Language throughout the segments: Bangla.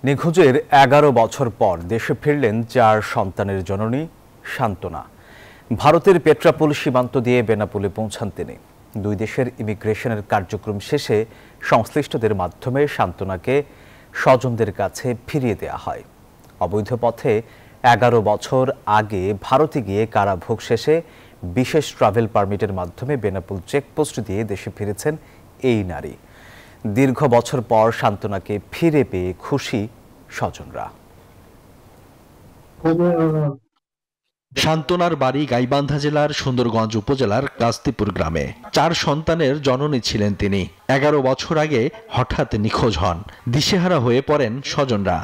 নিখোঁজের ১১ বছর পর দেশে ফিরলেন ৪ সন্তানের জননী সান্ত্বনা। ভারতের পেট্রাপোল সীমান্ত দিয়ে বেনাপোলে পৌঁছান তিনি। দুই দেশের ইমিগ্রেশনের কার্যক্রম শেষে সংশ্লিষ্টদের মাধ্যমে সান্ত্বনাকে স্বজনদের কাছে ফিরিয়ে দেওয়া হয়। অবৈধ পথে ১১ বছর আগে ভারতে গিয়ে কারাভোগ শেষে বিশেষ ট্রাভেল পারমিটের মাধ্যমে বেনাপোল চেকপোস্ট দিয়ে দেশে ফিরেছেন এই নারী। দীর্ঘ বছর পর সান্ত্বনাকে ফিরে পেয়ে খুশি স্বজনরা। সান্ত্বনার বাড়ি গাইবান্ধা জেলার সুন্দরগঞ্জ উপজেলার কাস্তিপুর গ্রামে। ৪ সন্তানের জননী ছিলেন তিনি। ১১ বছর আগে হঠাৎ নিখোঁজ হন। দিশেহারা হয়ে পড়েন স্বজনরা।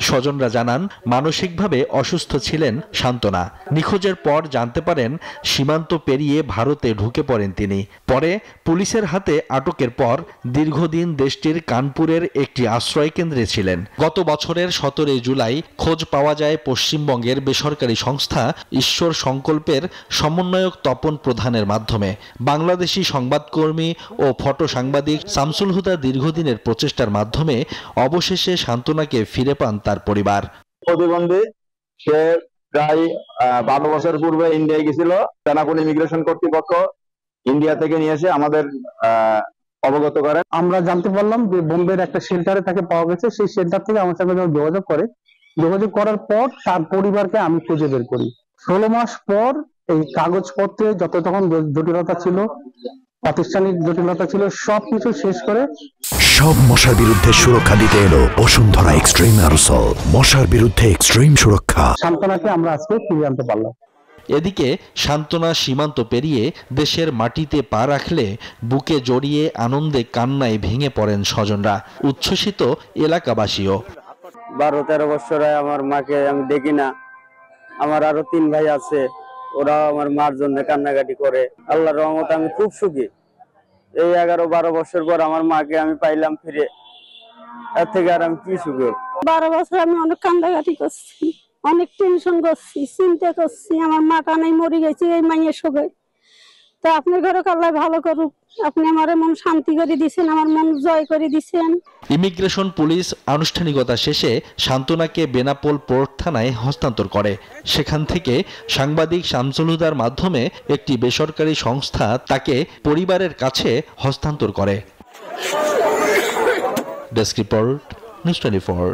স্বজনরা জানান, মানসিকভাবে অসুস্থ ছিলেন সান্ত্বনা। নিখোঁজের পর জানতে পারেন সীমান্ত পেরিয়ে ভারতে ঢুকে পড়েন তিনি। পরে পুলিশের হাতে আটকের পর দীর্ঘদিন দেশটির কানপুরের একটি আশ্রয় কেন্দ্রে ছিলেন। গত বছরের ১৭ জুলাই খোঁজ পাওয়া যায় পশ্চিমবঙ্গের বেসরকারি সংস্থা ঈশ্বর সংকল্পের সমন্বয়ক তপন প্রধানের মাধ্যমে। বাংলাদেশি সংবাদকর্মী ও ফটো সাংবাদিক শামসুল হুদা দীর্ঘদিনের প্রচেষ্টার মাধ্যমে অবশেষে সান্ত্বনাকে ফিরে পান তার পরিবার। প্রতিবন্ধী, সে প্রায় ১২ বছর পূর্বে ইন্ডিয়ায় গেছিল। বেনাপোল ইমিগ্রেশন কর্তৃপক্ষ ইন্ডিয়া থেকে নিয়ে এসে আমাদের অবগত করেন। আমরা জানতে পারলাম যে বোম্বের একটা শেল্টারে তাকে পাওয়া গেছে। সেই শেল্টার থেকে আমার সঙ্গে যোগাযোগ করার পর তার পরিবারকে আমি খুঁজে বের করি। ১৬ মাস পর এই কাগজপত্রে যত তখন জটিলতা ছিল, প্রাতিষ্ঠানিক জটিলতা ছিল, সবকিছু শেষ করে সব মশার বিরুদ্ধে সুরক্ষা দিতে এলো বসুন্ধরা এক্সট্রিম অ্যারোসল। মশার বিরুদ্ধে এক্সট্রিম সুরক্ষা। সান্ত্বনাকে আমরা আজকে ফিরিয়ে আনতে পারলাম। এদিকে সান্ত্বনা সীমান্ত পেরিয়ে দেশের মাটিতে পা রাখলে বুকে জড়িয়ে আনন্দে কান্নায় ভেঙে পড়েন স্বজনরা। উচ্ছ্বসিত এলাকাবাসীও। ১২-১৩ বছর আমার মাকে আমি দেখি না। আমার আরো ৩ ভাই আছে, ওরাও আমার মার জন্য কান্নাকাটি করে। আল্লাহর রহমতে আমি খুব সুখী। এই ১১-১২ বছর পর আমার মাকে আমি পাইলাম ফিরে। এর থেকে আর আমি কি সুখী। ১২ বছর আমি অনেক কান্নাকাটি করছি, অনেক টেনশন করছি, চিন্তা করছি। আমার মাটা নাই, মরে গেছে এই মাইয়ের সঙ্গে। তা আপনার ঘরে আল্লাহ ভালো করুক। আপনি আমার মন শান্তি করে দিয়েছেন, আমার মন জয় করে দিয়েছেন। ইমিগ্রেশন পুলিশ আনুষ্ঠানিকতা শেষে সান্ত্বনাকে বেনাপোল পোর্ট থানায় হস্তান্তর করে। সেখান থেকে সাংবাদিক শামসুল হুদার মাধ্যমে একটি বেসরকারি সংস্থা তাকে পরিবারের কাছে হস্তান্তর করে। Desk report, news 24।